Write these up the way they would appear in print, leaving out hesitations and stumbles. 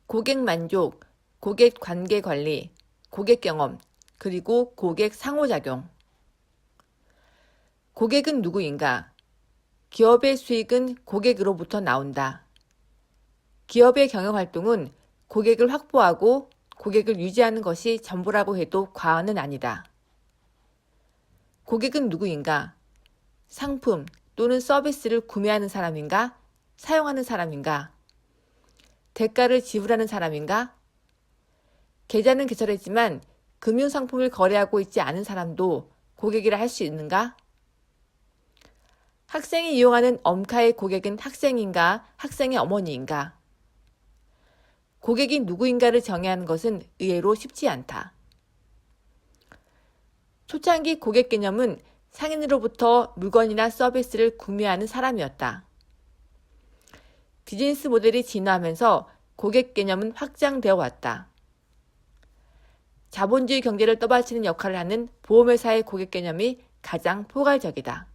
고객 만족, 고객 관계 관리, 고객 경험, 그리고 고객 상호작용. 고객은 누구인가? 기업의 수익은 고객으로부터 나온다. 기업의 경영활동은 고객을 확보하고 고객을 유지하는 것이 전부라고 해도 과언은 아니다. 고객은 누구인가? 상품 또는 서비스를 구매하는 사람인가? 사용하는 사람인가? 대가를 지불하는 사람인가? 계좌는 개설했지만 금융상품을 거래하고 있지 않은 사람도 고객이라 할 수 있는가? 학생이 이용하는 엄카의 고객은 학생인가? 학생의 어머니인가? 고객이 누구인가를 정의하는 것은 의외로 쉽지 않다. 초창기 고객 개념은 상인으로부터 물건이나 서비스를 구매하는 사람이었다. 비즈니스 모델이 진화하면서 고객 개념은 확장되어 왔다. 자본주의 경제를 떠받치는 역할을 하는 보험회사의 고객 개념이 가장 포괄적이다.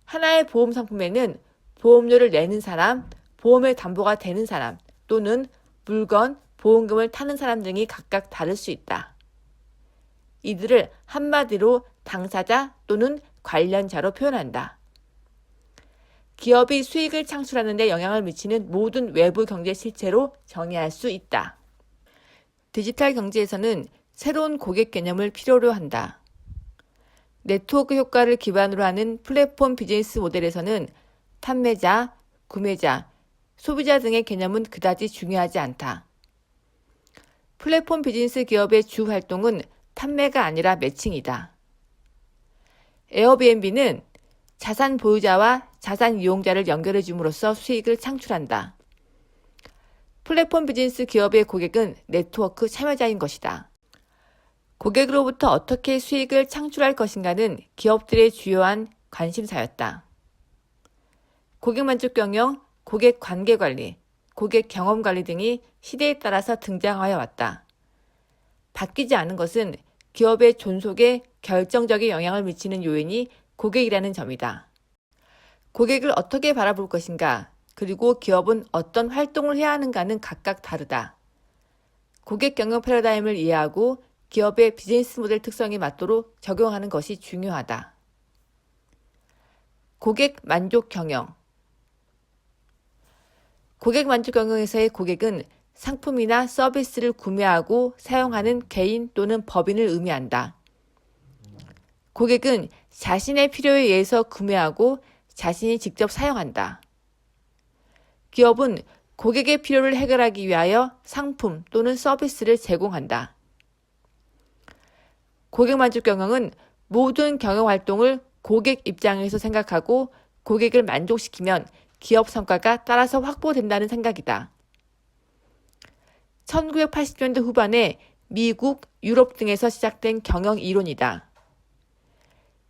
하나의 보험 상품에는 보험료를 내는 사람, 보험의 담보가 되는 사람, 또는 물건, 보험금을 타는 사람 등이 각각 다를 수 있다. 이들을 한마디로 당사자 또는 관련자로 표현한다. 기업이 수익을 창출하는 데 영향을 미치는 모든 외부 경제 실체로 정의할 수 있다. 디지털 경제에서는 새로운 고객 개념을 필요로 한다. 네트워크 효과를 기반으로 하는 플랫폼 비즈니스 모델에서는 판매자, 구매자, 소비자 등의 개념은 그다지 중요하지 않다. 플랫폼 비즈니스 기업의 주 활동은 판매가 아니라 매칭이다. 에어비앤비는 자산 보유자와 자산 이용자를 연결해 줌으로써 수익을 창출한다. 플랫폼 비즈니스 기업의 고객은 네트워크 참여자인 것이다. 고객으로부터 어떻게 수익을 창출할 것인가는 기업들의 주요한 관심사였다. 고객 만족 경영, 고객 관계 관리, 고객 경험 관리 등이 시대에 따라서 등장하여 왔다. 바뀌지 않은 것은 기업의 존속에 결정적인 영향을 미치는 요인이 고객이라는 점이다. 고객을 어떻게 바라볼 것인가, 그리고 기업은 어떤 활동을 해야 하는가는 각각 다르다. 고객 경영 패러다임을 이해하고 기업의 비즈니스 모델 특성에 맞도록 적용하는 것이 중요하다. 고객 만족 경영. 고객 만족 경영에서의 고객은 상품이나 서비스를 구매하고 사용하는 개인 또는 법인을 의미한다. 고객은 자신의 필요에 의해서 구매하고 자신이 직접 사용한다. 기업은 고객의 필요를 해결하기 위하여 상품 또는 서비스를 제공한다. 고객 만족 경영은 모든 경영 활동을 고객 입장에서 생각하고 고객을 만족시키면 기업 성과가 따라서 확보된다는 생각이다. 1980년대 후반에 미국, 유럽 등에서 시작된 경영 이론이다.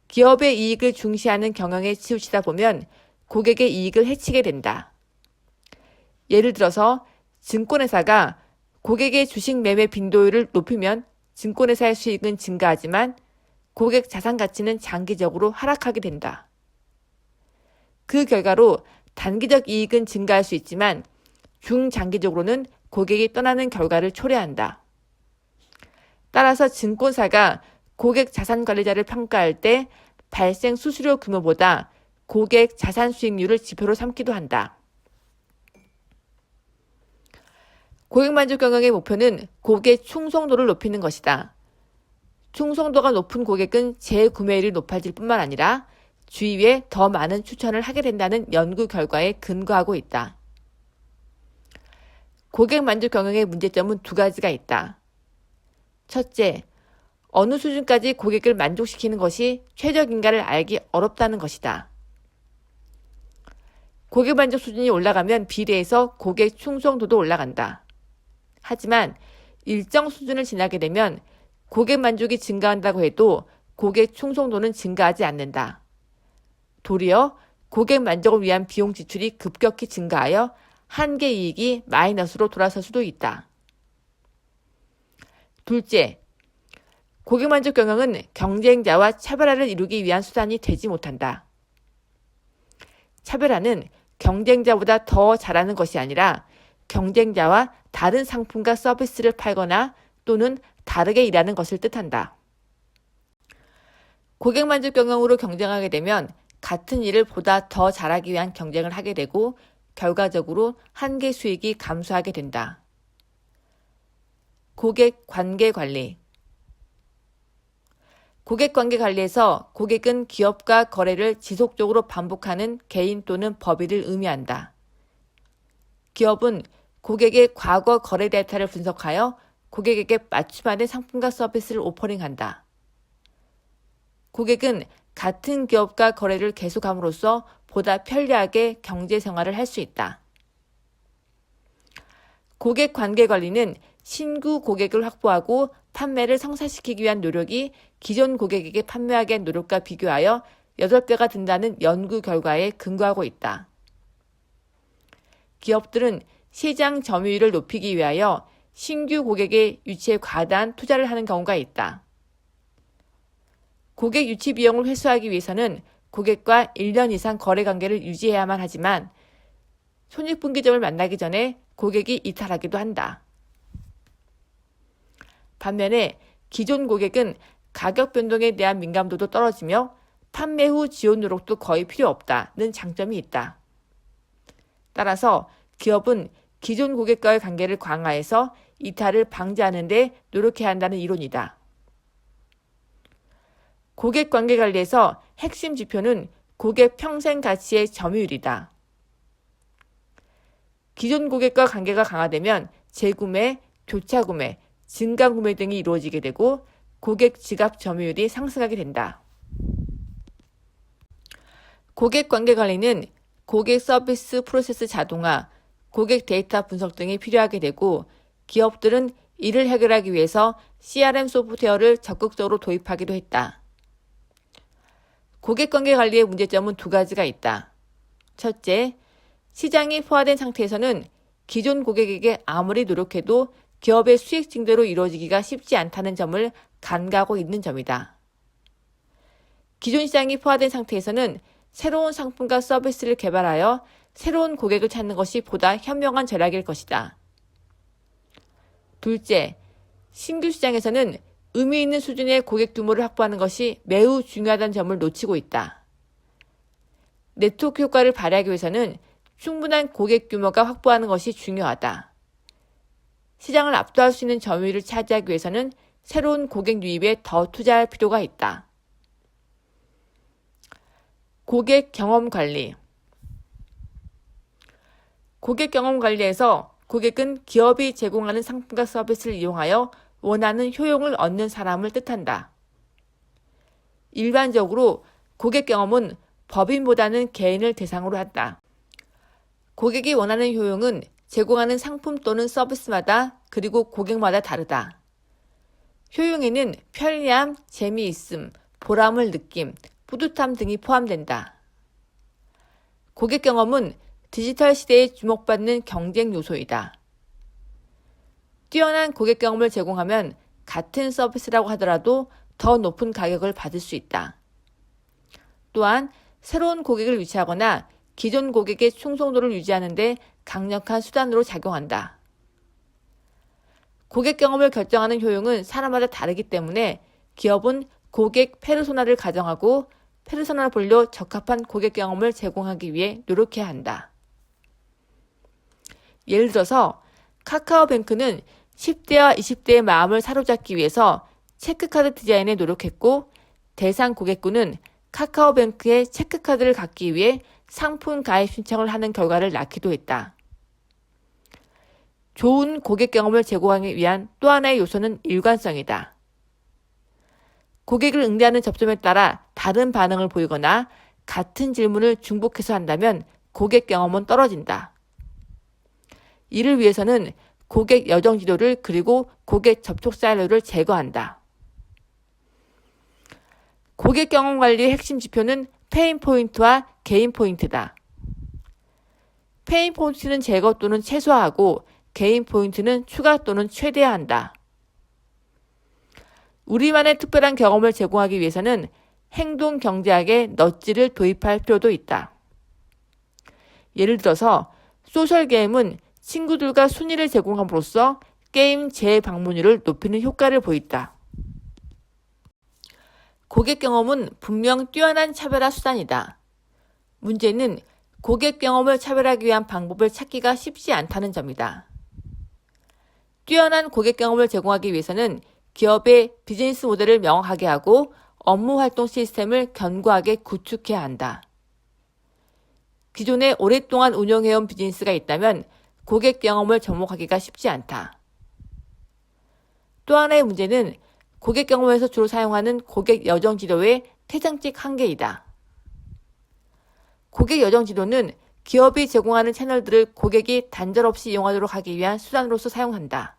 기업의 이익을 중시하는 경영에 치우치다 보면 고객의 이익을 해치게 된다. 예를 들어서 증권회사가 고객의 주식 매매 빈도율을 높이면 증권회사의 수익은 증가하지만 고객 자산 가치는 장기적으로 하락하게 된다. 그 결과로 단기적 이익은 증가할 수 있지만 중장기적으로는 고객이 떠나는 결과를 초래한다. 따라서 증권사가 고객 자산 관리자를 평가할 때 발생 수수료 규모보다 고객 자산 수익률을 지표로 삼기도 한다. 고객 만족 경영의 목표는 고객 충성도를 높이는 것이다. 충성도가 높은 고객은 재구매율이 높아질 뿐만 아니라 주위에 더 많은 추천을 하게 된다는 연구 결과에 근거하고 있다. 고객 만족 경영의 문제점은 두 가지가 있다. 첫째, 어느 수준까지 고객을 만족시키는 것이 최적인가를 알기 어렵다는 것이다. 고객 만족 수준이 올라가면 비례해서 고객 충성도도 올라간다. 하지만 일정 수준을 지나게 되면 고객 만족이 증가한다고 해도 고객 충성도는 증가하지 않는다. 도리어 고객 만족을 위한 비용 지출이 급격히 증가하여 한계 이익이 마이너스로 돌아설 수도 있다. 둘째, 고객 만족 경영은 경쟁자와 차별화를 이루기 위한 수단이 되지 못한다. 차별화는 경쟁자보다 더 잘하는 것이 아니라 경쟁자와 다른 상품과 서비스를 팔거나 또는 다르게 일하는 것을 뜻한다. 고객 만족 경영으로 경쟁하게 되면 같은 일을 보다 더 잘하기 위한 경쟁을 하게 되고 결과적으로 한계 수익이 감소하게 된다. 고객 관계 관리. 고객 관계 관리에서 고객은 기업과 거래를 지속적으로 반복하는 개인 또는 법인을 의미한다. 기업은 고객의 과거 거래 데이터를 분석하여 고객에게 맞춤화된 상품과 서비스를 오퍼링한다. 고객은 같은 기업과 거래를 계속함으로써 보다 편리하게 경제 생활을 할 수 있다. 고객 관계 관리는 신규 고객을 확보하고 판매를 성사시키기 위한 노력이 기존 고객에게 판매하기 위한 노력과 비교하여 8배가 든다는 연구 결과에 근거하고 있다. 기업들은 시장 점유율을 높이기 위하여 신규 고객의 유치에 과다한 투자를 하는 경우가 있다. 고객 유치 비용을 회수하기 위해서는 고객과 1년 이상 거래 관계를 유지해야만 하지만 손익분기점을 만나기 전에 고객이 이탈하기도 한다. 반면에 기존 고객은 가격 변동에 대한 민감도도 떨어지며 판매 후 지원 노력도 거의 필요 없다는 장점이 있다. 따라서 기업은 기존 고객과의 관계를 강화해서 이탈을 방지하는 데 노력해야 한다는 이론이다. 고객 관계 관리에서 핵심 지표는 고객 평생 가치의 점유율이다. 기존 고객과 관계가 강화되면 재구매, 교차 구매, 증가 구매 등이 이루어지게 되고 고객 지갑 점유율이 상승하게 된다. 고객 관계 관리는 고객 서비스 프로세스 자동화, 고객 데이터 분석 등이 필요하게 되고 기업들은 이를 해결하기 위해서 CRM 소프트웨어를 적극적으로 도입하기도 했다. 고객 관계 관리의 문제점은 2가지가 있다. 첫째, 시장이 포화된 상태에서는 기존 고객에게 아무리 노력해도 기업의 수익 증대로 이루어지기가 쉽지 않다는 점을 간과하고 있는 점이다. 기존 시장이 포화된 상태에서는 새로운 상품과 서비스를 개발하여 새로운 고객을 찾는 것이 보다 현명한 전략일 것이다. 둘째, 신규 시장에서는 의미 있는 수준의 고객 규모를 확보하는 것이 매우 중요하다는 점을 놓치고 있다. 네트워크 효과를 발휘하기 위해서는 충분한 고객 규모가 확보하는 것이 중요하다. 시장을 압도할 수 있는 점유율을 차지하기 위해서는 새로운 고객 유입에 더 투자할 필요가 있다. 고객 경험 관리. 고객 경험 관리에서 고객은 기업이 제공하는 상품과 서비스를 이용하여 원하는 효용을 얻는 사람을 뜻한다. 일반적으로 고객 경험은 법인보다는 개인을 대상으로 한다. 고객이 원하는 효용은 제공하는 상품 또는 서비스마다 그리고 고객마다 다르다. 효용에는 편리함, 재미있음, 보람을 느낌, 뿌듯함 등이 포함된다. 고객 경험은 디지털 시대에 주목받는 경쟁 요소이다. 뛰어난 고객 경험을 제공하면 같은 서비스라고 하더라도 더 높은 가격을 받을 수 있다. 또한 새로운 고객을 유치하거나 기존 고객의 충성도를 유지하는 데 강력한 수단으로 작용한다. 고객 경험을 결정하는 효용은 사람마다 다르기 때문에 기업은 고객 페르소나를 가정하고 페르소나 본료 적합한 고객 경험을 제공하기 위해 노력해야 한다. 예를 들어서 카카오뱅크는 10대와 20대의 마음을 사로잡기 위해서 체크카드 디자인에 노력했고 대상 고객군은 카카오뱅크의 체크카드를 갖기 위해 상품 가입 신청을 하는 결과를 낳기도 했다. 좋은 고객 경험을 제공하기 위한 또 하나의 요소는 일관성이다. 고객을 응대하는 접점에 따라 다른 반응을 보이거나 같은 질문을 중복해서 한다면 고객 경험은 떨어진다. 이를 위해서는 고객 여정 지도를 그리고 고객 접촉 사이로를 제거한다. 고객 경험 관리의 핵심 지표는 페인 포인트와 게인 포인트다. 페인 포인트는 제거 또는 최소화하고 게인 포인트는 추가 또는 최대화한다. 우리만의 특별한 경험을 제공하기 위해서는 행동 경제학의 넛지를 도입할 필요도 있다. 예를 들어서 소셜 게임은 친구들과 순위를 제공함으로써 게임 재방문율을 높이는 효과를 보인다. 고객 경험은 분명 뛰어난 차별화 수단이다. 문제는 고객 경험을 차별하기 위한 방법을 찾기가 쉽지 않다는 점이다. 뛰어난 고객 경험을 제공하기 위해서는 기업의 비즈니스 모델을 명확하게 하고 업무 활동 시스템을 견고하게 구축해야 한다. 기존에 오랫동안 운영해온 비즈니스가 있다면 고객 경험을 접목하기가 쉽지 않다. 또 하나의 문제는 고객 경험에서 주로 사용하는 고객 여정 지도의 태장직 한계이다. 고객 여정 지도는 기업이 제공하는 채널들을 고객이 단절 없이 이용하도록 하기 위한 수단으로서 사용한다.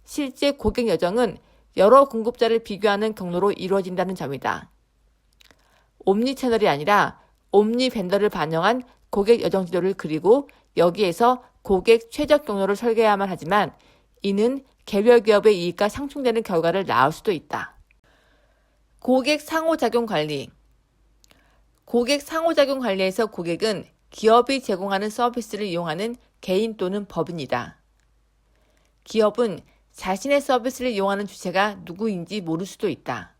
실제 고객 여정은 여러 공급자를 비교하는 경로로 이루어진다는 점이다. 옴니 채널이 아니라 옴니 벤더를 반영한 고객 여정 지도를 그리고 여기에서 고객 최적 경로를 설계해야만 하지만 이는 개별 기업의 이익과 상충되는 결과를 낳을 수도 있다. 고객 상호작용 관리. 고객 상호작용 관리에서 고객은 기업이 제공하는 서비스를 이용하는 개인 또는 법인이다. 기업은 자신의 서비스를 이용하는 주체가 누구인지 모를 수도 있다.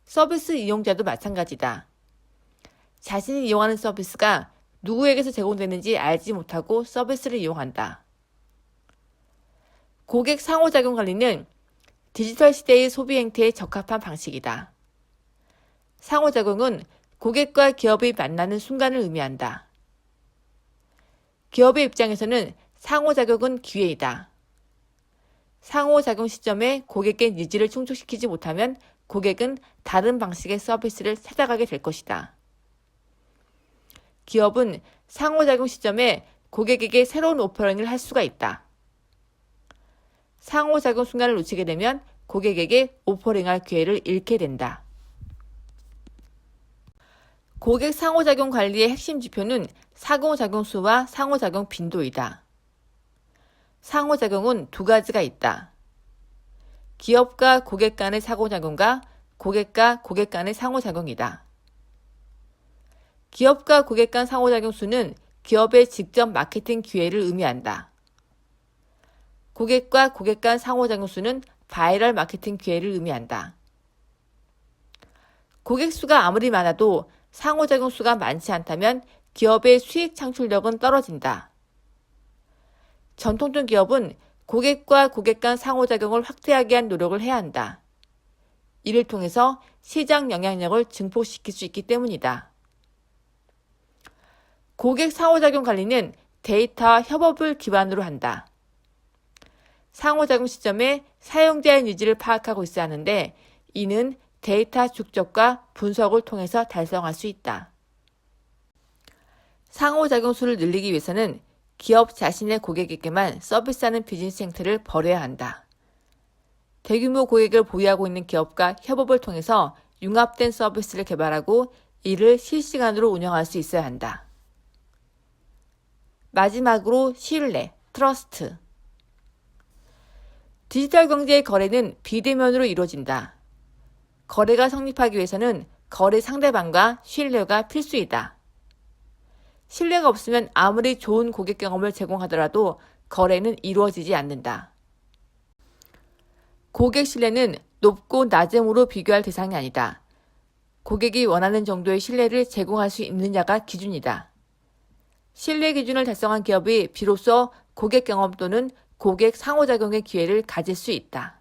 서비스 이용자도 마찬가지다. 자신이 이용하는 서비스가 누구에게서 제공되는지 알지 못하고 서비스를 이용한다. 고객 상호작용 관리는 디지털 시대의 소비 행태에 적합한 방식이다. 상호작용은 고객과 기업이 만나는 순간을 의미한다. 기업의 입장에서는 상호작용은 기회이다. 상호작용 시점에 고객의 니즈를 충족시키지 못하면 고객은 다른 방식의 서비스를 찾아가게 될 것이다. 기업은 상호작용 시점에 고객에게 새로운 오퍼링을 할 수가 있다. 상호작용 순간을 놓치게 되면 고객에게 오퍼링할 기회를 잃게 된다. 고객 상호작용 관리의 핵심 지표는 상호작용수와 상호작용 빈도이다. 상호작용은 두 가지가 있다. 기업과 고객 간의 상호작용과 고객과 고객 간의 상호작용이다. 기업과 고객 간 상호작용 수는 기업의 직접 마케팅 기회를 의미한다. 고객과 고객 간 상호작용 수는 바이럴 마케팅 기회를 의미한다. 고객 수가 아무리 많아도 상호작용 수가 많지 않다면 기업의 수익 창출력은 떨어진다. 전통적 기업은 고객과 고객 간 상호작용을 확대하기 위한 노력을 해야 한다. 이를 통해서 시장 영향력을 증폭시킬 수 있기 때문이다. 고객 상호작용 관리는 데이터와 협업을 기반으로 한다. 상호작용 시점에 사용자의 니즈를 파악하고 있어야 하는데 이는 데이터 축적과 분석을 통해서 달성할 수 있다. 상호작용 수를 늘리기 위해서는 기업 자신의 고객에게만 서비스하는 비즈니스 행태를 버려야 한다. 대규모 고객을 보유하고 있는 기업과 협업을 통해서 융합된 서비스를 개발하고 이를 실시간으로 운영할 수 있어야 한다. 마지막으로 신뢰, 트러스트. 디지털 경제의 거래는 비대면으로 이루어진다. 거래가 성립하기 위해서는 거래 상대방과 신뢰가 필수이다. 신뢰가 없으면 아무리 좋은 고객 경험을 제공하더라도 거래는 이루어지지 않는다. 고객 신뢰는 높고 낮음으로 비교할 대상이 아니다. 고객이 원하는 정도의 신뢰를 제공할 수 있느냐가 기준이다. 신뢰 기준을 달성한 기업이 비로소 고객 경험 또는 고객 상호작용의 기회를 가질 수 있다.